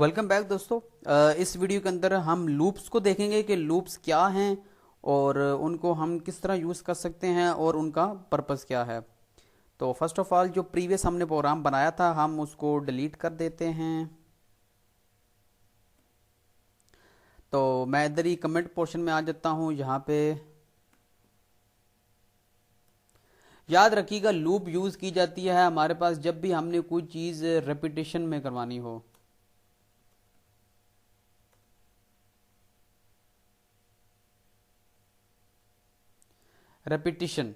Welcome back दोस्तों। इस video के अंदर हम लूप्स को देखेंगे कि लूप्स क्या हैं और उनको हम किस तरह यूज़ कर सकते हैं और उनका पर्पस क्या है। तो फर्स्ट ऑफ ऑल जो प्रीवियस हमने प्रोग्राम बनाया था हम उसको डिलीट कर देते हैं। तो मैं इधर ही कमेंट पोर्शन में आ जाता हूँ। यहाँ पे याद रखिएगा लूप यूज़ की जाती है हमारे पास जब भी हमने कोई चीज़ रेपिटेशन में करवानी हो। Repetition,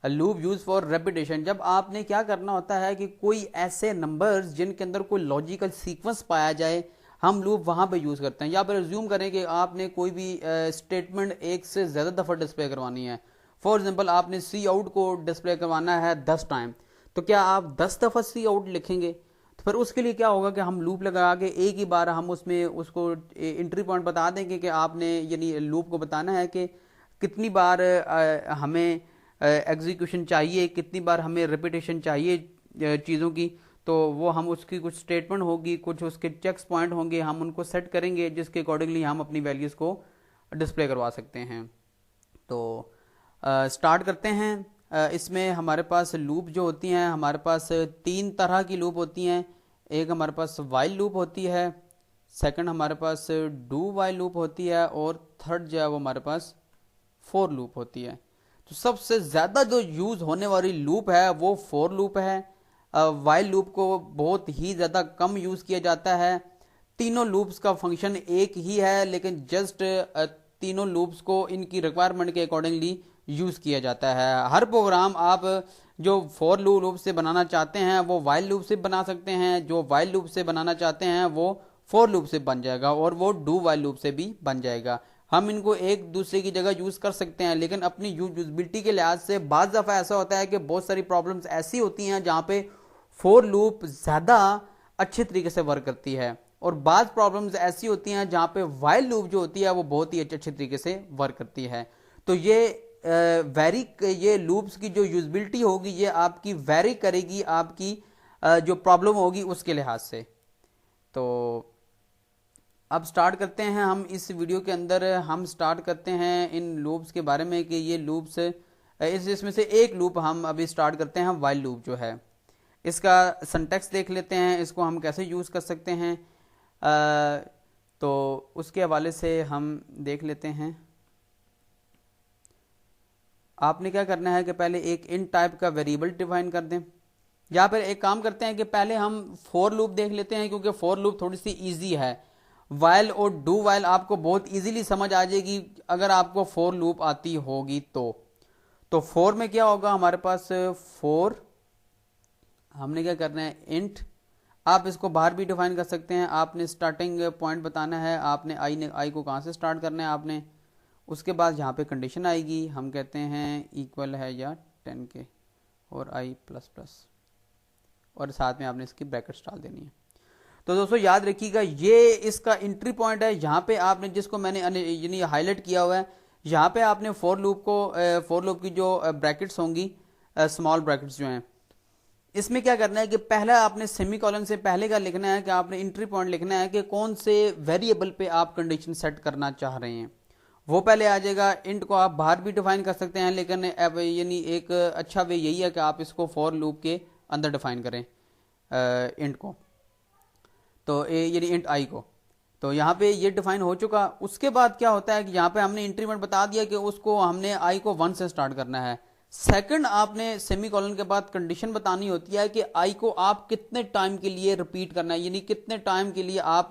loop use for repetition, जब आपने क्या करना होता है कि कोई ऐसे नंबर्स जिनके अंदर कोई लॉजिकल सीक्वेंस पाया जाए हम लूप वहां पे यूज करते हैं। या पर रिज्यूम करें कि आपने कोई भी स्टेटमेंट एक से ज्यादा दफा डिस्प्ले करवानी है। फॉर एग्जांपल आपने सी आउट को डिस्प्ले करवाना है 10 टाइम, तो क्या आप 10 दफा सी आउट लिखेंगे? तो फिर उसके लिए क्या होगा कि हम लूप लगा के एक ही बार हम उसमें उसको एंट्री पॉइंट बता देंगे कि आपने यानी लूप को बताना है कि कितनी बार हमें एग्जीक्यूशन चाहिए, कितनी बार हमें रिपीटेशन चाहिए चीज़ों की। तो वो हम उसकी कुछ स्टेटमेंट होगी, कुछ उसके चेक्स पॉइंट होंगे, हम उनको सेट करेंगे जिसके अकॉर्डिंगली हम अपनी वैल्यूज़ को डिस्प्ले करवा सकते हैं। तो स्टार्ट करते हैं। इसमें हमारे पास लूप जो होती हैं हमारे पास तीन तरह की लूप होती हैं। एक हमारे पास वाइल लूप होती है, सेकंड हमारे पास डू वाइल लूप होती है और थर्ड जो है वो हमारे पास फोर लूप होती है। तो सबसे ज्यादा जो यूज होने वाली लूप है वो फोर लूप है। वाइल लूप को बहुत ही ज्यादा कम यूज किया जाता है। तीनों लूप्स का फंक्शन एक ही है लेकिन जस्ट तीनों लूप्स को इनकी रिक्वायरमेंट के अकॉर्डिंगली यूज किया जाता है। हर प्रोग्राम आप जो फोर लूप से बनाना चाहते हैं वो वाइल लूप से बना सकते हैं, जो वाइल लूप से बनाना चाहते हैं वो फोर लूप से बन जाएगा और वो डू वाइल लूप से भी बन जाएगा। हम इनको एक दूसरे की जगह यूज कर सकते हैं लेकिन अपनी यूजबिलिटी के लिहाज से बाज दफा ऐसा होता है कि बहुत सारी प्रॉब्लम्स ऐसी होती हैं जहां पे फोर लूप ज्यादा अच्छे तरीके से वर्क करती है और बाज प्रॉब्लम्स ऐसी होती हैं जहां पे वाइल लूप जो होती है वो बहुत ही अच्छे तरीके से वर्क करती है। तो ये लूप्स की जो यूजबिलिटी होगी ये आपकी वेरी करेगी आपकी जो प्रॉब्लम होगी उसके लिहाज से। तो अब स्टार्ट करते हैं हम इस वीडियो के अंदर हम स्टार्ट करते हैं इन लूप्स के बारे में कि ये लूप्स इसमें से एक लूप हम अभी स्टार्ट करते हैं वाइल लूप जो है। इसका सिंटैक्स देख लेते हैं, इसको हम कैसे यूज कर सकते हैं। तो उसके हवाले से हम देख लेते हैं। आपने क्या करना है कि पहले एक इन टाइप का वेरिएबल डिफाइन कर दें। या फिर एक काम करते हैं कि पहले हम फोर लूप देख लेते हैं क्योंकि फोर लूप थोड़ी सी इजी है। वाइल और डू वाइल आपको बहुत इजीली समझ आ जाएगी अगर आपको फोर लूप आती होगी तो फोर में क्या होगा हमारे पास फोर हमने क्या करना है इंट। आप इसको बाहर भी डिफाइन कर सकते हैं। आपने स्टार्टिंग पॉइंट बताना है, आपने आई को कहां से स्टार्ट करना है आपने। उसके बाद यहाँ पे कंडीशन आएगी, हम कहते हैं इक्वल है या 10 के और आई प्लस प्लस और साथ में आपने इसकी ब्रैकेट्स डाल देनी है। तो दोस्तों याद रखिएगा ये इसका एंट्री पॉइंट है। यहाँ पे आपने जिसको मैंने यानी हाईलाइट किया हुआ है यहाँ पे आपने फोर लूप की जो ब्रैकेट्स होंगी स्मॉल ब्रैकेट्स जो हैं इसमें क्या करना है कि पहला आपने सेमीकोलन से पहले का लिखना है कि आपने एंट्री पॉइंट लिखना है कि कौन से वेरिएबल पे आप कंडीशन सेट करना चाह रहे हैं वो पहले आ जाएगा। इंट को आप बाहर भी डिफाइन कर सकते हैं लेकिन यानी एक अच्छा वे यही है कि आप इसको फॉर लूप के अंदर डिफाइन करें इंट को। तो यानी इंट आई को तो यहाँ पे ये डिफाइन हो चुका। उसके बाद क्या होता है कि यहाँ पे हमने इंक्रीमेंट बता दिया कि उसको हमने आई को 1 से स्टार्ट करना है। सेकंड आपने सेमीकोलन के बाद कंडीशन बतानी होती है कि आई को आप कितने टाइम के लिए रिपीट करना है, यानी कितने टाइम के लिए आप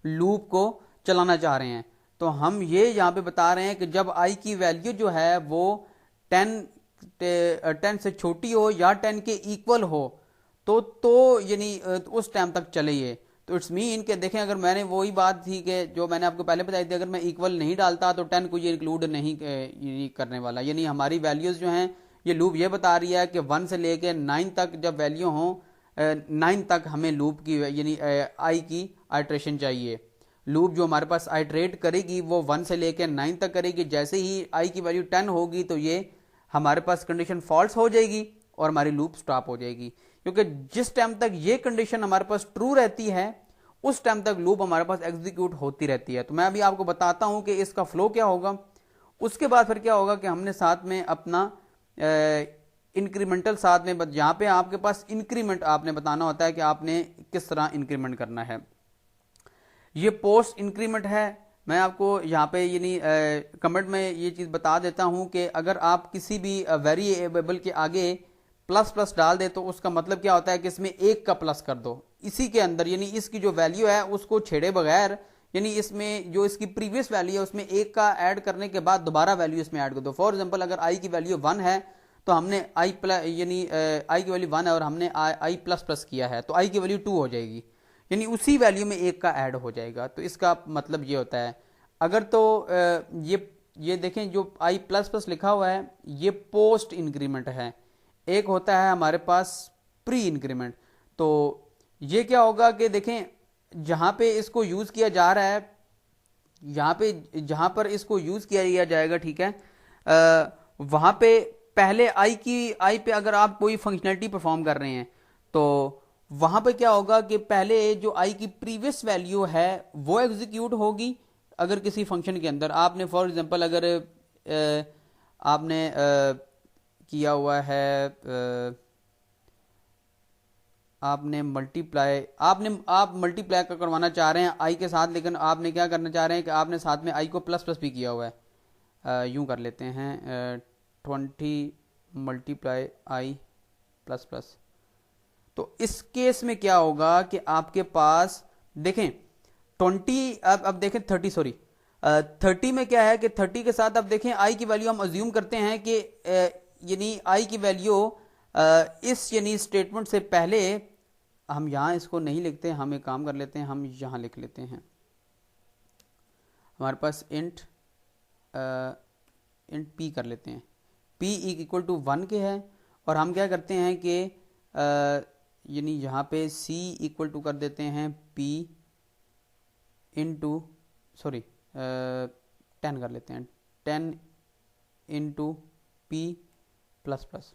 लूप को चलाना चाह रहे हैं। तो हम ये यहाँ पे बता रहे हैं कि जब आई की वैल्यू जो है वो 10 से छोटी हो या 10 के इक्वल हो तो यानी उस टाइम तक चले ये। तो इट्स मीन के देखें अगर मैंने वही बात थी कि जो मैंने आपको पहले बताई थी, अगर मैं इक्वल नहीं डालता तो 10 को ये इंक्लूड नहीं करने वाला। यानी हमारी वैल्यूज जो हैं ये लूप ये बता रही है कि 1 से लेके 9 तक जब वैल्यू हो 9 तक हमें लूप की यानी आई की आइट्रेशन चाहिए। लूप जो हमारे पास आइट्रेट करेगी वो 1 से लेके 9 तक करेगी। जैसे ही आई की वैल्यू 10 होगी तो ये हमारे पास कंडीशन फॉल्स हो जाएगी और हमारी लूप स्टॉप हो जाएगी। क्योंकि जिस टाइम तक ये कंडीशन हमारे पास ट्रू रहती है उस टाइम तक लूप हमारे पास एग्जीक्यूट होती रहती है। तो मैं अभी आपको बताता हूं कि इसका फ्लो क्या होगा। उसके बाद फिर क्या होगा कि हमने साथ में अपना इंक्रीमेंटल साथ में, जहां पे आपके पास इंक्रीमेंट आपने बताना होता है कि आपने किस तरह इंक्रीमेंट करना है। ये पोस्ट इंक्रीमेंट है। मैं आपको यहाँ पे यानी कमेंट में ये चीज़ बता देता हूं कि अगर आप किसी भी वेरिएबल के आगे प्लस प्लस डाल दे तो उसका मतलब क्या होता है कि इसमें एक का प्लस कर दो इसी के अंदर, यानी इसकी जो वैल्यू है उसको छेड़े बगैर, यानी इसमें जो इसकी प्रीवियस वैल्यू है उसमें एक का ऐड करने के बाद दोबारा वैल्यू इसमें ऐड कर दो। फॉर एग्जांपल अगर आई की वैल्यू 1 है तो हमने आई प्लस यानी आई की वैल्यू 1 है और हमने आई प्लस प्लस किया है तो आई की वैल्यू 2 हो जाएगी, यानी उसी वैल्यू में एक का ऐड हो जाएगा। तो इसका मतलब ये होता है। अगर तो ये देखें जो आई प्लस प्लस लिखा हुआ है ये पोस्ट इंक्रीमेंट है, एक होता है हमारे पास प्री इंक्रीमेंट। तो ये क्या होगा कि देखें जहां पे इसको यूज किया जा रहा है, यहां पे जहां पर इसको यूज किया जाएगा, ठीक है, वहां पे पहले आई पे अगर आप कोई फंक्शनैलिटी परफॉर्म कर रहे हैं तो वहां पे क्या होगा कि पहले जो आई की प्रीवियस वैल्यू है वो एग्जीक्यूट होगी। अगर किसी फंक्शन के अंदर आपने फॉर एग्जांपल अगर आपने किया हुआ है, आपने मल्टीप्लाई आप मल्टीप्लाई का करवाना चाह रहे हैं आई के साथ, लेकिन आपने क्या करना चाह रहे हैं कि आपने साथ में आई को प्लस प्लस भी किया हुआ है। यूं कर लेते हैं 20 मल्टीप्लाई आई प्लस प्लस। तो इस केस में क्या होगा कि आपके पास देखें 20 अब देखें 30 सॉरी 30 में क्या है कि 30 के साथ अब देखें आई की वैल्यू हम अज्यूम करते हैं कि यानी आई की वैल्यू इस यानी स्टेटमेंट से पहले हम यहां इसको नहीं लिखते, हम एक काम कर लेते हैं, हम यहां लिख लेते हैं। हमारे पास इंट पी कर लेते हैं, पी इक्वल टू 1 के है और हम क्या करते हैं कि यानी यहां पे सी इक्वल टू कर देते हैं पी इंटू सॉरी 10 कर लेते हैं, 10 इंटू पी प्लस प्लस।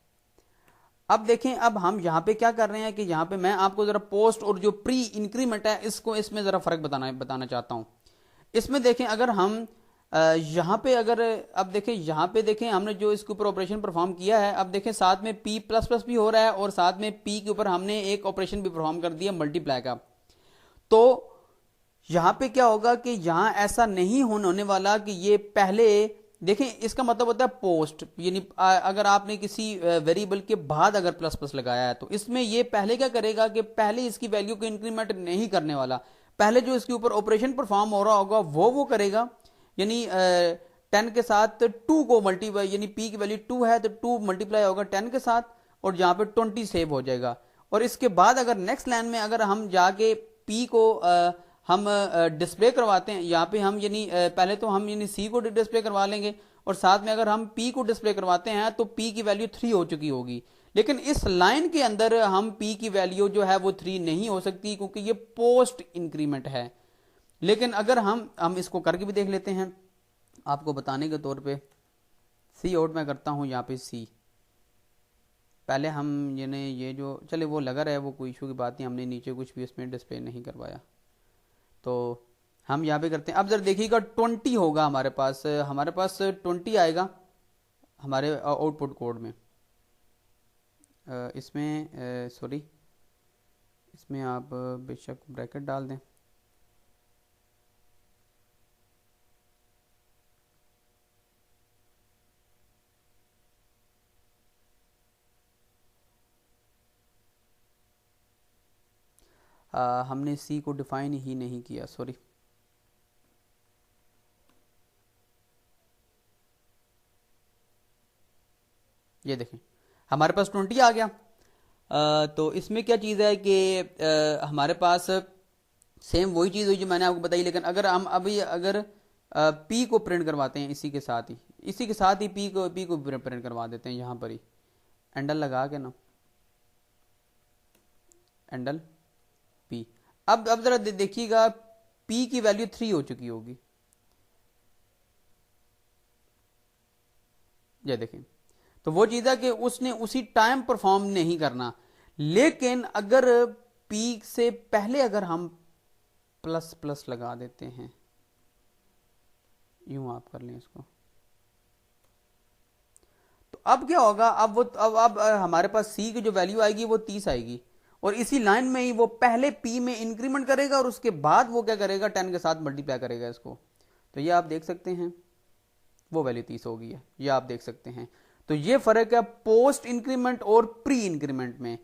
अब देखें अब हम यहां पे क्या कर रहे हैं कि यहां पे मैं आपको जरा पोस्ट और जो प्री इंक्रीमेंट है इसको इसमें जरा फर्क बताना चाहता हूं। इसमें देखें अगर हम यहां पे अगर अब देखें यहां पे देखें हमने जो इसके ऊपर ऑपरेशन परफॉर्म किया है, अब देखें साथ में पी प्लस प्लस भी हो रहा है और साथ में पी के ऊपर हमने एक ऑपरेशन भी परफॉर्म कर दिया मल्टीप्लाई का। तो यहां पे क्या होगा कि यहां ऐसा नहीं होने वाला कि ये पहले देखें, इसका मतलब होता है पोस्ट, यानी अगर आपने किसी वेरिएबल के बाद अगर प्लस प्लस लगाया है तो इसमें ये पहले क्या करेगा कि पहले इसकी वैल्यू को इंक्रीमेंट नहीं करने वाला, पहले जो इसके ऊपर ऑपरेशन परफॉर्म हो रहा होगा वो करेगा। यानी 10 के साथ 2 को मल्टीप्लाई, यानी पी की वैल्यू 2 है तो 2 मल्टीप्लाई होगा 10 के साथ और जहां पे 20 सेव हो जाएगा। और इसके बाद अगर नेक्स्ट लाइन में अगर हम जाके पी को हम डिस्प्ले करवाते हैं, यहाँ पे हम यानी पहले तो हम यानी सी को डिस्प्ले करवा लेंगे और साथ में अगर हम पी को डिस्प्ले करवाते हैं तो पी की वैल्यू 3 हो चुकी होगी, लेकिन इस लाइन के अंदर हम पी की वैल्यू जो है वो 3 नहीं हो सकती क्योंकि ये पोस्ट इंक्रीमेंट है। लेकिन अगर हम इसको करके भी देख लेते हैं आपको बताने के तौर पे, सी आउट में करता हूं यहाँ पे सी, पहले हम यानी ये जो चले वो लगा रहा है वो कोई इशू की बात नहीं, हमने नीचे कुछ भी इसमें डिस्प्ले नहीं करवाया। तो हम यहाँ पे करते हैं, अब जरा देखिएगा 20 होगा हमारे पास 20 आएगा हमारे आउटपुट कोड में। इसमें सॉरी इसमें आप बेशक ब्रैकेट डाल दें। हमने सी को डिफाइन ही नहीं किया, सॉरी। ये देखें हमारे पास 20 आ गया। तो इसमें क्या चीज़ है कि हमारे पास सेम वही चीज़ हुई जो मैंने आपको बताई, लेकिन अगर हम अभी अगर पी को प्रिंट करवाते हैं इसी के साथ ही पी को प्रिंट करवा देते हैं यहाँ पर ही एंडल लगा के ना, एंडल पी। अब जरा देखिएगा पी की वैल्यू 3 हो चुकी होगी, ये देखें। तो वो चीज है कि उसने उसी टाइम परफॉर्म नहीं करना, लेकिन अगर पी से पहले अगर हम प्लस प्लस लगा देते हैं, यूं आप कर लें इसको। तो अब क्या होगा, अब हमारे पास सी की जो वैल्यू आएगी वो 30 आएगी, और इसी लाइन में ही वो पहले पी में इंक्रीमेंट करेगा और उसके बाद वो क्या करेगा 10 के साथ मल्टीप्लाई करेगा इसको। तो ये आप देख सकते हैं वो वैल्यू 30 हो गई है, ये आप देख सकते हैं। तो ये फर्क है पोस्ट इंक्रीमेंट और प्री इंक्रीमेंट में।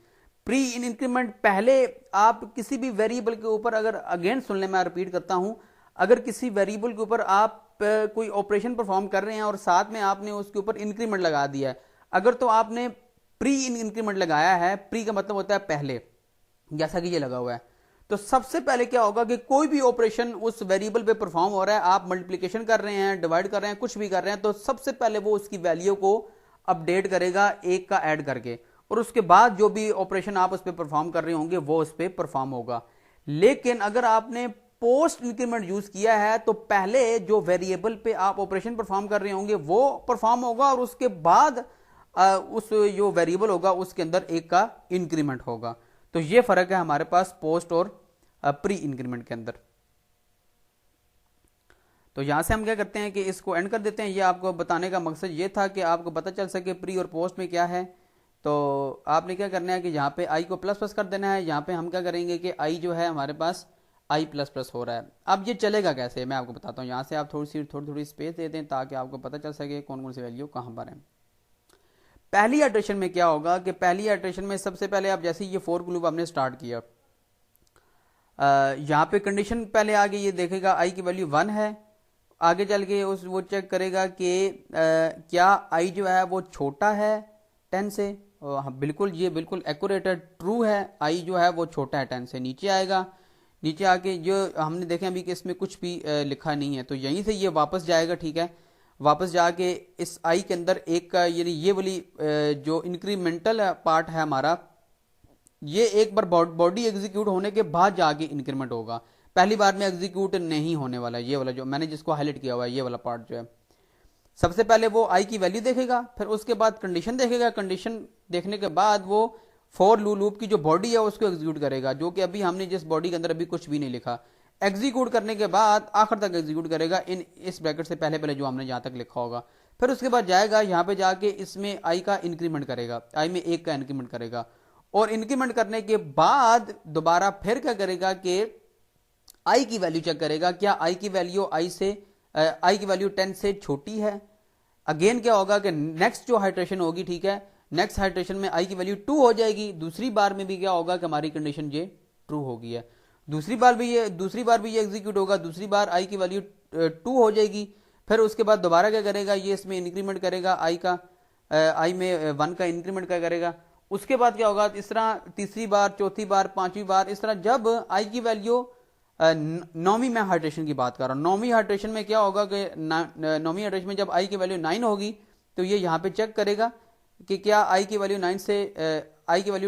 प्री इंक्रीमेंट पहले आप किसी भी वेरिएबल के ऊपर, अगर अगेन सुन लें, मैं रिपीट करता हूं, अगर किसी वेरिएबल के ऊपर आप कोई ऑपरेशन परफॉर्म कर रहे हैं और साथ में आपने उसके ऊपर इंक्रीमेंट लगा दिया है, अगर तो आपने प्री इंक्रीमेंट लगाया है, प्री का मतलब होता है पहले, जैसा कि ये लगा हुआ है, तो सबसे पहले क्या होगा कि कोई भी ऑपरेशन उस वेरिएबल पे परफॉर्म हो रहा है, आप मल्टीप्लिकेशन कर रहे हैं, डिवाइड कर रहे हैं, कुछ भी कर रहे हैं, तो सबसे पहले वो उसकी वैल्यू को अपडेट करेगा एक का ऐड करके, और उसके बाद जो भी ऑपरेशन आप उस पर परफॉर्म कर रहे होंगे वो उस पर परफॉर्म होगा। लेकिन अगर आपने पोस्ट इंक्रीमेंट यूज किया है तो पहले जो वेरिएबल पे आप ऑपरेशन परफॉर्म कर रहे होंगे वो परफॉर्म होगा, और उसके बाद उस जो वेरिएबल होगा उसके अंदर एक का इंक्रीमेंट होगा। तो ये फर्क है हमारे पास पोस्ट और प्री इंक्रीमेंट के अंदर। तो यहां से हम क्या करते हैं कि इसको एंड कर देते हैं। ये आपको बताने का मकसद ये था कि आपको पता चल सके प्री और पोस्ट में क्या है। तो आपने क्या करना है कि यहाँ पे आई को प्लस प्लस कर देना है। यहाँ पे हम क्या करेंगे कि आई जो है हमारे पास आई प्लस प्लस हो रहा है। अब ये चलेगा कैसे मैं आपको बताता हूँ। यहाँ से आप थोड़ी स्पेस दे दें ताकि आपको पता चल सके कौन कौन सी वैल्यू कहाँ पर है। पहली इटरेशन में क्या होगा कि पहली इटरेशन में सबसे पहले आप जैसे ये फोर लूप आपने स्टार्ट किया, यहाँ पे कंडीशन पहले आगे ये देखेगा आई की वैल्यू 1 है। आगे चल के वो चेक करेगा कि क्या आई जो है वो छोटा है 10 से। हाँ बिल्कुल, ये बिल्कुल एक्यूरेट है, ट्रू है, आई जो है वो छोटा है 10 से। नीचे आएगा, नीचे आके जो हमने देखे अभी कि इसमें कुछ भी लिखा नहीं है, तो यहीं से ये वापस जाएगा। ठीक है, वापस जाके इस आई के अंदर एक का यानी ये वाली जो इंक्रीमेंटल पार्ट है हमारा, ये एक बार बॉडी एग्जीक्यूट होने के बाद जाके इंक्रीमेंट होगा। पहली बार में एग्जीक्यूट नहीं होने वाला। ये वाला जो मैंने जिसको हाईलाइट किया हुआ है, ये वाला पार्ट जो है, सबसे पहले वो आई की वैल्यू देखेगा, फिर उसके बाद कंडीशन देखेगा। कंडीशन देखने के बाद वो फॉर लूप की जो बॉडी है उसको एग्जीक्यूट करेगा, जो कि अभी हमने जिस बॉडी के अंदर अभी कुछ भी नहीं लिखा। एग्जीक्यूट करने के बाद आखिर तक एग्जीक्यूट करेगा इन इस ब्रैकेट से पहले पहले जो हमने जहां तक लिखा होगा। फिर उसके बाद जाएगा यहाँ पे जाके इसमें आई का इंक्रीमेंट करेगा, आई में 1 का इंक्रीमेंट करेगा, और इंक्रीमेंट करने के बाद दोबारा फिर क्या करेगा कि आई की वैल्यू चेक करेगा, क्या आई की वैल्यू आई की वैल्यू 10 से छोटी है। अगेन क्या होगा कि नेक्स्ट जो हाइड्रेशन होगी, ठीक है, नेक्स्ट हाइड्रेशन में आई की वैल्यू 2 हो जाएगी। दूसरी बार में भी क्या होगा कि हमारी कंडीशन ये ट्रू हो गई है। दूसरी बार भी ये एग्जीक्यूट होगा, दूसरी बार आई की वैल्यू 2 हो जाएगी। फिर उसके बाद दोबारा क्या करेगा, ये इसमें इंक्रीमेंट करेगा आई में 1 का इंक्रीमेंट क्या करेगा। उसके बाद क्या होगा, इस तरह तीसरी बार, चौथी बार, पांचवी बार, इस तरह जब आई की वैल्यू नौवीं में हाइड्रेशन की बात कर रहा हूं, नौवीं हाइड्रेशन में क्या होगा कि नौवीं हाइड्रेशन में जब आई की वैल्यू 9 होगी तो ये यहां पे चेक करेगा कि क्या आई की वैल्यू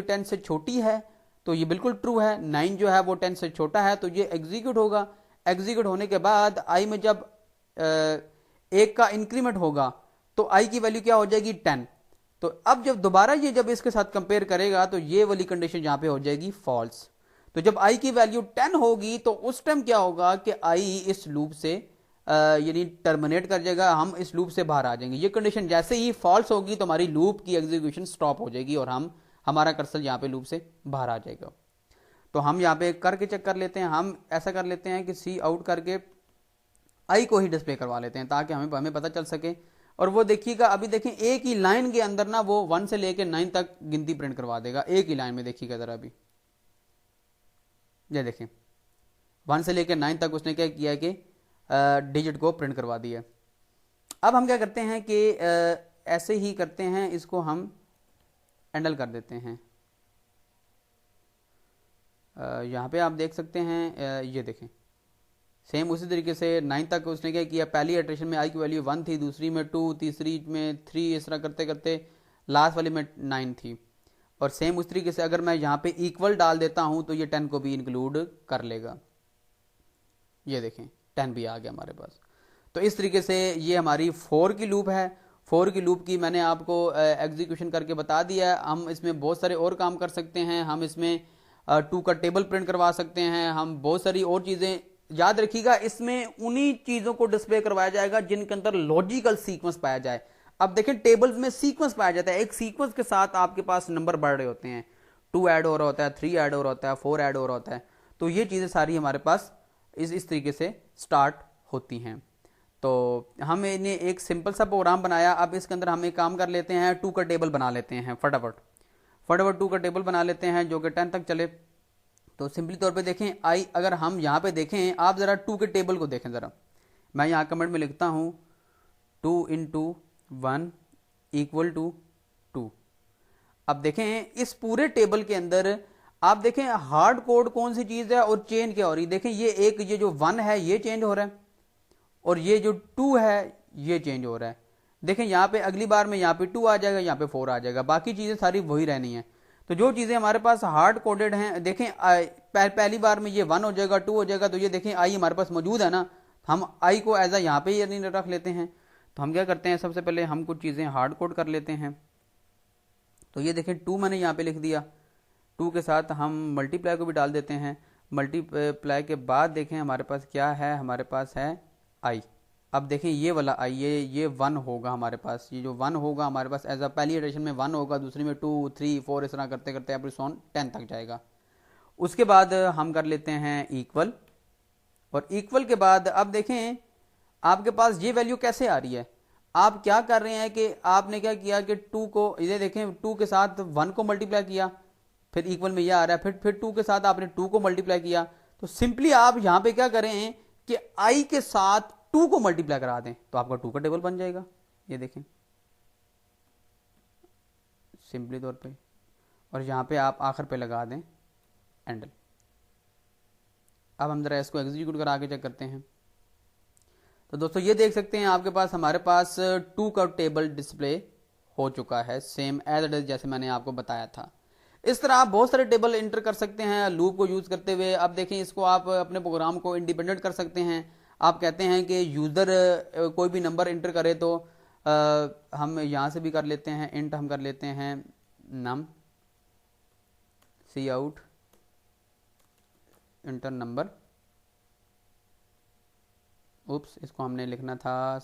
10 से छोटी है। तो ये बिल्कुल ट्रू है, 9 जो है वो 10 से छोटा है, तो ये एग्जीक्यूट होगा। एग्जीक्यूट होने के बाद आई में जब 1 का इंक्रीमेंट होगा तो आई की वैल्यू क्या हो जाएगी 10। तो अब जब दोबारा ये जब इसके साथ कंपेयर करेगा तो ये वाली कंडीशन यहां पे हो जाएगी फॉल्स। तो जब आई की वैल्यू 10 होगी तो उस टाइम क्या होगा कि आई इस लूप से यानी टर्मिनेट कर जाएगा, हम इस लूप से बाहर आ जाएंगे। ये कंडीशन जैसे ही फॉल्स होगी तो हमारी लूप की एग्जीक्यूशन स्टॉप हो जाएगी और हमारा कर्सर यहाँ पे लूप से बाहर आ जाएगा। तो हम यहाँ पे करके चेक कर लेते हैं। हम ऐसा कर लेते हैं कि सी आउट करके आई को ही डिस्प्ले करवा लेते हैं ताकि हमें पता चल सके। और वो देखिएगा, अभी देखें एक ही लाइन के अंदर ना वो 1 से लेकर 9 तक गिनती प्रिंट करवा देगा, एक ही लाइन में। देखिएगा जरा, अभी ये देखें 1 से लेकर 9 तक उसने क्या किया कि डिजिट को प्रिंट करवा दिया। अब हम क्या करते हैं कि ऐसे ही करते हैं, इसको हम हैंडल कर देते हैं। यहाँ पे आप देख सकते हैं, ये देखें सेम उसी तरीके से 9 तक उसने क्या किया, पहली इटरेशन में आई की वैल्यू 1 थी, दूसरी में 2, तीसरी में 3, इस तरह करते करते लास्ट वाली में 9 थी। और सेम उस तरीके से अगर मैं यहाँ पे इक्वल डाल देता हूं तो ये 10 को भी इंक्लूड कर लेगा। ये देखें 10 भी आ गया हमारे पास। तो इस तरीके से ये हमारी 4 की लूप है। 4 की लूप की मैंने आपको एग्जीक्यूशन करके बता दिया है। हम इसमें बहुत सारे और काम कर सकते हैं। हम इसमें टू का टेबल प्रिंट करवा सकते हैं, हम बहुत सारी और चीजें। याद रखिएगा इसमें उन्हीं चीजों को डिस्प्ले करवाया जाएगा जिनके अंदर लॉजिकल सीक्वेंस पाया जाए। अब देखें टेबल्स में सीक्वेंस पाया जाता है, एक सीक्वेंस के साथ आपके पास नंबर बढ़ रहे होते हैं, 2 ऐड हो रहा होता है, 3 ऐड हो रहा होता है, 4 ऐड हो रहा होता है। तो ये चीजें सारी हमारे पास इस तरीके से स्टार्ट होती हैं। तो हमने एक सिंपल सा प्रोग्राम बनाया। अब इसके अंदर हम एक काम कर लेते हैं, 2 का टेबल बना लेते हैं फटाफट 2 का टेबल बना लेते हैं जो कि 10 तक चले। तो सिंपली तौर पे देखें आई, अगर हम यहाँ पे देखें, आप जरा 2 के टेबल को देखें जरा। मैं यहाँ कमेंट में लिखता हूँ 2 × 1 = 2। अब देखें इस पूरे टेबल के अंदर आप देखें हार्ड कोड कौन सी चीज है और चेंज क्या हो रही है। देखें ये जो 1 है ये चेंज हो रहा है और ये जो 2 है ये चेंज हो रहा है। देखें यहाँ पे अगली बार में यहाँ पे 2 आ जाएगा, यहाँ पे 4 आ जाएगा, बाकी चीजें सारी वही रहनी है। तो जो चीजें हमारे पास हार्ड कोडेड हैं, देखें पहली बार में ये 1 हो जाएगा, 2 हो जाएगा, तो ये देखें आई हमारे पास मौजूद है ना, हम आई को एज यहाँ पे ही रख लेते हैं। तो हम क्या करते हैं, सबसे पहले हम कुछ चीजें हार्ड कोड कर लेते हैं। तो ये देखें 2 मैंने यहाँ पे लिख दिया, 2 के साथ हम मल्टीप्लाई को भी डाल देते हैं। मल्टीप्लाई के बाद देखें हमारे पास क्या है, हमारे पास है आई। अब देखें ये वाला आई, ये 1 होगा हमारे पास, ये जो 1 होगा हमारे पास एज अ पहली एडिशन में 1 होगा, दूसरी में 2, 3, 4 इस तरह करते करते एवरी सॉन 10 तक जाएगा। उसके बाद हम कर लेते हैं इक्वल, और इक्वल के बाद अब देखें आपके पास ये वैल्यू कैसे आ रही है। आप क्या कर रहे हैं कि आपने क्या किया कि 2 को, ये देखें 2 के साथ 1 को मल्टीप्लाई किया, फिर इक्वल में यह आ रहा है, फिर 2 के साथ आपने 2 को मल्टीप्लाई किया। तो सिंपली आप यहां पे क्या करें कि आई के साथ 2 को मल्टीप्लाई करा दें तो आपका 2 का टेबल बन जाएगा। ये देखें सिंपली तौर पे, और यहां पे आप आखिर पे लगा दें एंडल। अब हम जरा इसको एग्जीक्यूट करा के चेक करते हैं। तो दोस्तों ये देख सकते हैं आपके पास हमारे पास 2 का टेबल डिस्प्ले हो चुका है, सेम एज इट इज जैसे मैंने आपको बताया था। इस तरह आप बहुत सारे टेबल एंटर कर सकते हैं लूप को यूज करते हुए। अब देखें इसको आप अपने प्रोग्राम को इंडिपेंडेंट कर सकते हैं। आप कहते हैं कि यूजर कोई भी नंबर एंटर करे तो हम यहां से भी कर लेते हैं, इंट हम कर लेते हैं नम सी आउट इंटर नंबर। उप्स, इसको हमने लिखना था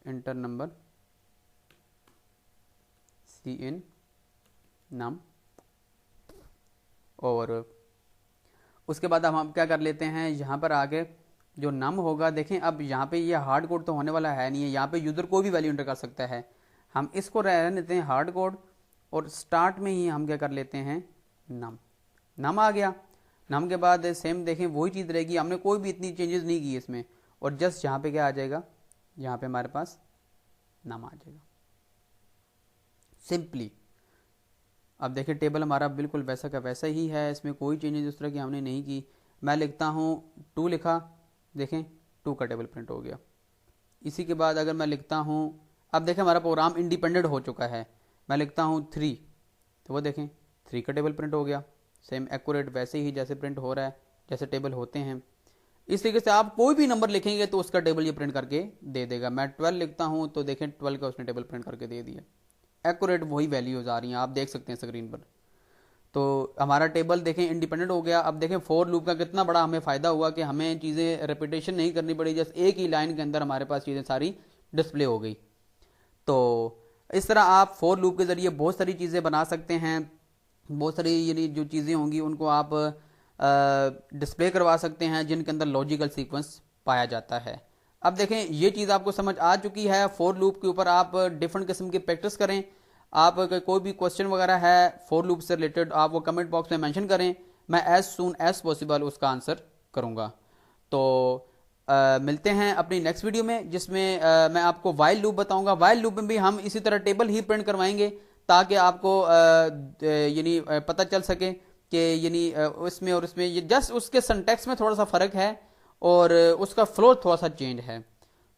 इंटर नंबर सी इन नम। और उसके बाद अब हम क्या कर लेते हैं, यहाँ पर आगे जो नम होगा, देखें अब यहाँ पे ये हार्ड कोड तो होने वाला है नहीं है, यहाँ पे यूजर कोई भी वैल्यू एंटर कर सकता है। हम इसको रहने देते हैं हार्ड कोड, और स्टार्ट में ही हम क्या कर लेते हैं नम आ गया। नम के बाद सेम देखें वही चीज़ रहेगी, हमने कोई भी इतनी चेंजेस नहीं की इसमें, और जस्ट यहाँ पे क्या आ जाएगा, यहाँ पे हमारे पास नम आ जाएगा सिंपली। अब देखिए टेबल हमारा बिल्कुल वैसा का वैसा ही है, इसमें कोई चेंजेस उस तरह की हमने नहीं की। मैं लिखता हूँ 2 लिखा, देखें 2 का टेबल प्रिंट हो गया। इसी के बाद अगर मैं लिखता हूँ, अब देखें हमारा प्रोग्राम इंडिपेंडेंट हो चुका है। मैं लिखता हूँ 3, तो वो देखें 3 का टेबल प्रिंट हो गया, सेम एक्यूरेट वैसे ही जैसे प्रिंट हो रहा है, जैसे टेबल होते हैं। इस तरीके से आप कोई भी नंबर लिखेंगे तो उसका टेबल ये प्रिंट करके दे देगा। मैं 12 लिखता हूँ तो देखें 12 का उसने टेबल प्रिंट करके दे दिया, एक्यूरेट वही वैल्यूज आ रही हैं, आप देख सकते हैं स्क्रीन पर। तो हमारा टेबल देखें इंडिपेंडेंट हो गया। अब देखें फॉर लूप का कितना बड़ा हमें फायदा हुआ कि हमें चीज़ें रेपिटेशन नहीं करनी पड़ी, जस्ट एक ही लाइन के अंदर हमारे पास चीज़ें सारी डिस्प्ले हो गई। तो इस तरह आप फॉर लूप के जरिए बहुत सारी चीज़ें बना सकते हैं, बहुत सारी यानी जो चीज़ें होंगी उनको आप डिस्प्ले करवा सकते हैं जिनके अंदर लॉजिकल सीक्वेंस पाया जाता है। अब देखें ये चीज़ आपको समझ आ चुकी है। फॉर लूप के ऊपर आप डिफरेंट किस्म की प्रैक्टिस करें। आप कोई भी क्वेश्चन वगैरह है फॉर लूप से रिलेटेड, आप वो कमेंट बॉक्स में मेंशन करें, मैं एज सून एज पॉसिबल उसका आंसर करूंगा। तो मिलते हैं अपनी नेक्स्ट वीडियो में, जिसमें मैं आपको वाइल लूप बताऊंगा। वाइल लूप में भी हम इसी तरह टेबल ही प्रिंट करवाएंगे ताकि आपको यानी पता चल सके कि यानी उसमें और उसमें ये जस्ट उसके सिंटैक्स में थोड़ा सा फर्क है और उसका फ्लो थोड़ा सा चेंज है।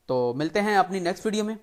तो मिलते हैं अपनी नेक्स्ट वीडियो में।